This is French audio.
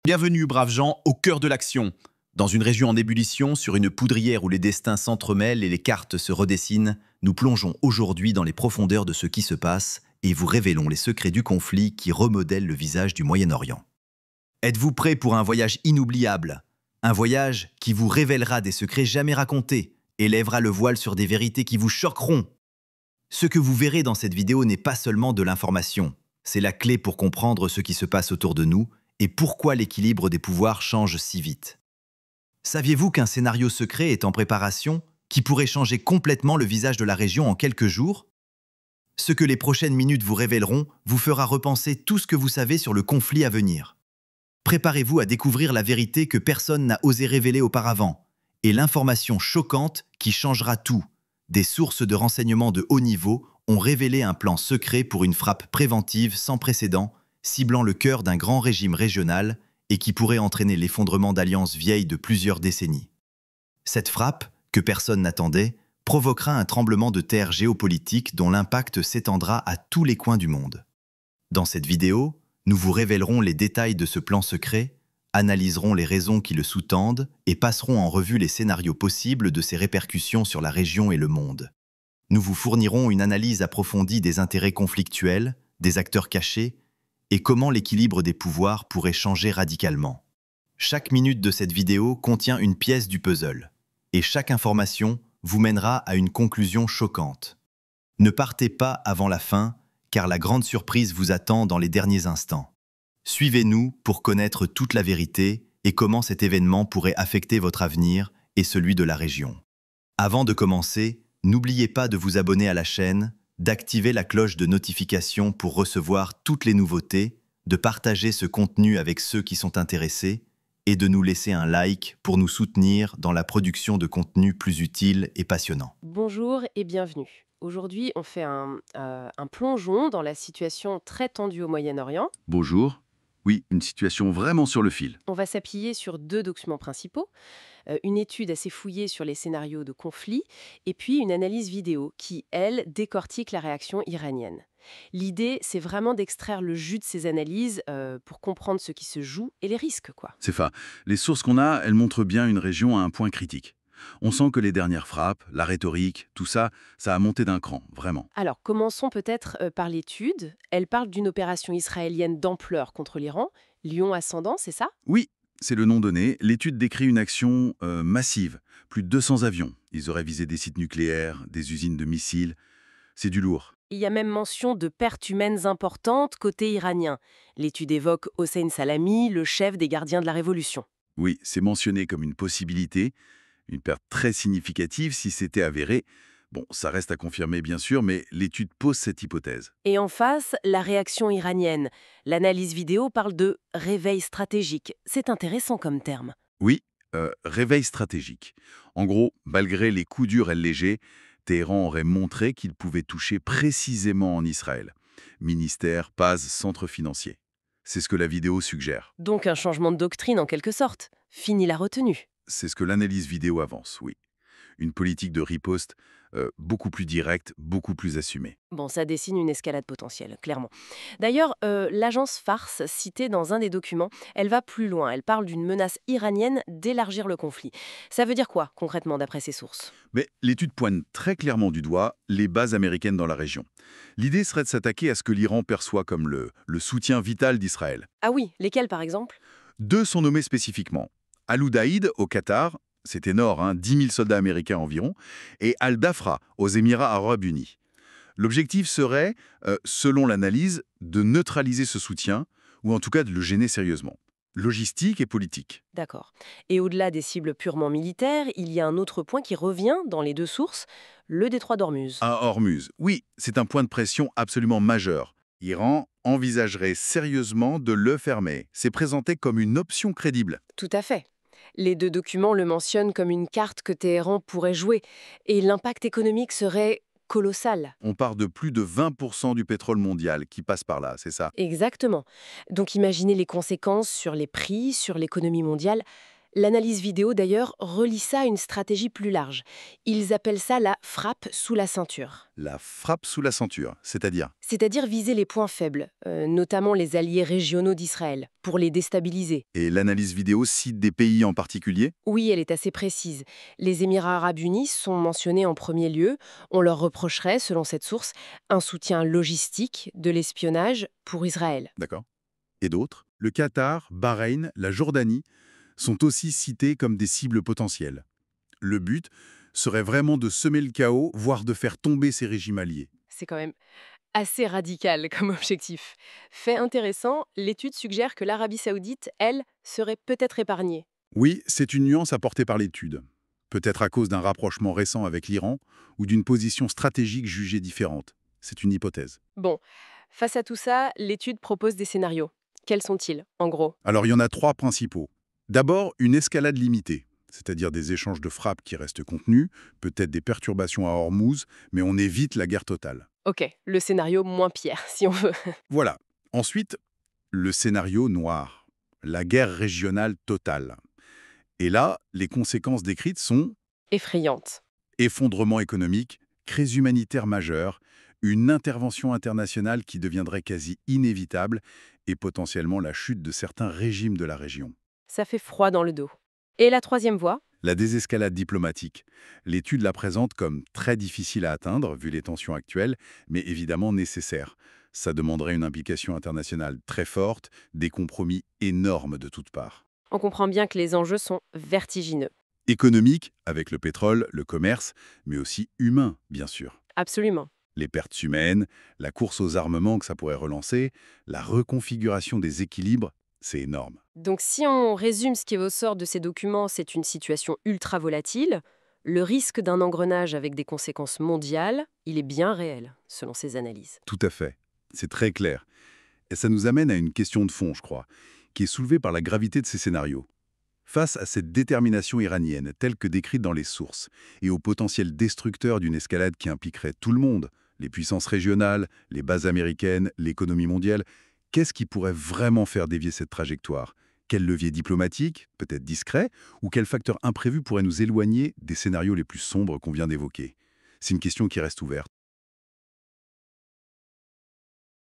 Bienvenue, braves gens, au cœur de l'action. Dans une région en ébullition, sur une poudrière où les destins s'entremêlent et les cartes se redessinent, nous plongeons aujourd'hui dans les profondeurs de ce qui se passe et vous révélons les secrets du conflit qui remodèle le visage du Moyen-Orient. Êtes-vous prêts pour un voyage inoubliable? Un voyage qui vous révélera des secrets jamais racontés et lèvera le voile sur des vérités qui vous choqueront. Ce que vous verrez dans cette vidéo n'est pas seulement de l'information, c'est la clé pour comprendre ce qui se passe autour de nous et pourquoi l'équilibre des pouvoirs change si vite. Saviez-vous qu'un scénario secret est en préparation qui pourrait changer complètement le visage de la région en quelques jours? Ce que les prochaines minutes vous révéleront vous fera repenser tout ce que vous savez sur le conflit à venir. Préparez-vous à découvrir la vérité que personne n'a osé révéler auparavant et l'information choquante qui changera tout. Des sources de renseignements de haut niveau ont révélé un plan secret pour une frappe préventive sans précédent, ciblant le cœur d'un grand régime régional et qui pourrait entraîner l'effondrement d'alliances vieilles de plusieurs décennies. Cette frappe, que personne n'attendait, provoquera un tremblement de terre géopolitique dont l'impact s'étendra à tous les coins du monde. Dans cette vidéo, nous vous révélerons les détails de ce plan secret, analyserons les raisons qui le sous-tendent et passerons en revue les scénarios possibles de ses répercussions sur la région et le monde. Nous vous fournirons une analyse approfondie des intérêts conflictuels, des acteurs cachés, et comment l'équilibre des pouvoirs pourrait changer radicalement. Chaque minute de cette vidéo contient une pièce du puzzle, et chaque information vous mènera à une conclusion choquante. Ne partez pas avant la fin, car la grande surprise vous attend dans les derniers instants. Suivez-nous pour connaître toute la vérité et comment cet événement pourrait affecter votre avenir et celui de la région. Avant de commencer, n'oubliez pas de vous abonner à la chaîne, d'activer la cloche de notification pour recevoir toutes les nouveautés, de partager ce contenu avec ceux qui sont intéressés et de nous laisser un like pour nous soutenir dans la production de contenus plus utiles et passionnants. Bonjour et bienvenue. Aujourd'hui, on fait un plongeon dans la situation très tendue au Moyen-Orient. Bonjour. Oui, une situation vraiment sur le fil. On va s'appuyer sur deux documents principaux, une étude assez fouillée sur les scénarios de conflit et puis une analyse vidéo qui, elle, décortique la réaction iranienne. L'idée, c'est vraiment d'extraire le jus de ces analyses pour comprendre ce qui se joue et les risques, quoi. C'est ça. Les sources qu'on a, elles montrent bien une région à un point critique. On sent que les dernières frappes, la rhétorique, tout ça, ça a monté d'un cran, vraiment. Alors, commençons peut-être par l'étude. Elle parle d'une opération israélienne d'ampleur contre l'Iran. Lion ascendant, c'est ça? Oui, c'est le nom donné. L'étude décrit une action massive. Plus de 200 avions. Ils auraient visé des sites nucléaires, des usines de missiles. C'est du lourd. Il y a même mention de pertes humaines importantes côté iranien. L'étude évoque Hossein Salami, le chef des gardiens de la Révolution. Oui, c'est mentionné comme une possibilité, une perte très significative si c'était avéré. Bon, ça reste à confirmer bien sûr, mais l'étude pose cette hypothèse. Et en face, la réaction iranienne. L'analyse vidéo parle de réveil stratégique. C'est intéressant comme terme. Oui, réveil stratégique. En gros, malgré les coups durs et légers, Téhéran aurait montré qu'il pouvait toucher précisément en Israël. Ministère, PAS, centre financier. C'est ce que la vidéo suggère. Donc un changement de doctrine en quelque sorte. Fini la retenue. C'est ce que l'analyse vidéo avance, oui. Une politique de riposte beaucoup plus directe, beaucoup plus assumée. Bon, ça dessine une escalade potentielle, clairement. D'ailleurs, l'agence Farse, citée dans un des documents, elle va plus loin. Elle parle d'une menace iranienne d'élargir le conflit. Ça veut dire quoi, concrètement, d'après ces sources? Mais l'étude pointe très clairement du doigt les bases américaines dans la région. L'idée serait de s'attaquer à ce que l'Iran perçoit comme le soutien vital d'Israël. Ah oui, lesquels par exemple? Deux sont nommés spécifiquement. Al-Udaïd, au Qatar, c'est énorme, 10 000 soldats américains environ, et Al-Dafra, aux Émirats arabes unis. L'objectif serait, selon l'analyse, de neutraliser ce soutien, ou en tout cas de le gêner sérieusement. Logistique et politique. D'accord. Et au-delà des cibles purement militaires, il y a un autre point qui revient dans les deux sources, le détroit d'Ormuz. À Hormuz, oui, c'est un point de pression absolument majeur. Iran envisagerait sérieusement de le fermer. C'est présenté comme une option crédible. Tout à fait. Les deux documents le mentionnent comme une carte que Téhéran pourrait jouer, et l'impact économique serait colossal. On part de plus de 20% du pétrole mondial qui passe par là, c'est ça? Exactement. Donc imaginez les conséquences sur les prix, sur l'économie mondiale. L'analyse vidéo, d'ailleurs, relie ça à une stratégie plus large. Ils appellent ça la frappe sous la ceinture. La frappe sous la ceinture, c'est-à-dire? C'est-à-dire viser les points faibles, notamment les alliés régionaux d'Israël, pour les déstabiliser. Et l'analyse vidéo cite des pays en particulier? Oui, elle est assez précise. Les Émirats arabes unis sont mentionnés en premier lieu. On leur reprocherait, selon cette source, un soutien logistique, de l'espionnage pour Israël. D'accord. Et d'autres? Le Qatar, Bahreïn, la Jordanie sont aussi cités comme des cibles potentielles. Le but serait vraiment de semer le chaos, voire de faire tomber ces régimes alliés. C'est quand même assez radical comme objectif. Fait intéressant, l'étude suggère que l'Arabie saoudite, elle, serait peut-être épargnée. Oui, c'est une nuance apportée par l'étude. Peut-être à cause d'un rapprochement récent avec l'Iran ou d'une position stratégique jugée différente. C'est une hypothèse. Bon, face à tout ça, l'étude propose des scénarios. Quels sont-ils, en gros? Alors il y en a trois principaux. D'abord, une escalade limitée, c'est-à-dire des échanges de frappes qui restent contenus, peut-être des perturbations à Hormuz, mais on évite la guerre totale. Ok, le scénario moins pire, si on veut. Voilà. Ensuite, le scénario noir, la guerre régionale totale. Et là, les conséquences décrites sont Effrayante. effondrement économique, crise humanitaire majeure, une intervention internationale qui deviendrait quasi inévitable et potentiellement la chute de certains régimes de la région. Ça fait froid dans le dos. Et la troisième voie? La désescalade diplomatique. L'étude la présente comme très difficile à atteindre, vu les tensions actuelles, mais évidemment nécessaire. Ça demanderait une implication internationale très forte, des compromis énormes de toutes parts. On comprend bien que les enjeux sont vertigineux. Économique, avec le pétrole, le commerce, mais aussi humain, bien sûr. Absolument. Les pertes humaines, la course aux armements que ça pourrait relancer, la reconfiguration des équilibres, c'est énorme. Donc si on résume ce qui ressort de ces documents, c'est une situation ultra volatile. Le risque d'un engrenage avec des conséquences mondiales, il est bien réel, selon ces analyses. Tout à fait. C'est très clair. Et ça nous amène à une question de fond, je crois, qui est soulevée par la gravité de ces scénarios. Face à cette détermination iranienne, telle que décrite dans les sources, et au potentiel destructeur d'une escalade qui impliquerait tout le monde, les puissances régionales, les bases américaines, l'économie mondiale, qu'est-ce qui pourrait vraiment faire dévier cette trajectoire? Quel levier diplomatique, peut-être discret, ou quel facteur imprévu pourrait nous éloigner des scénarios les plus sombres qu'on vient d'évoquer? C'est une question qui reste ouverte.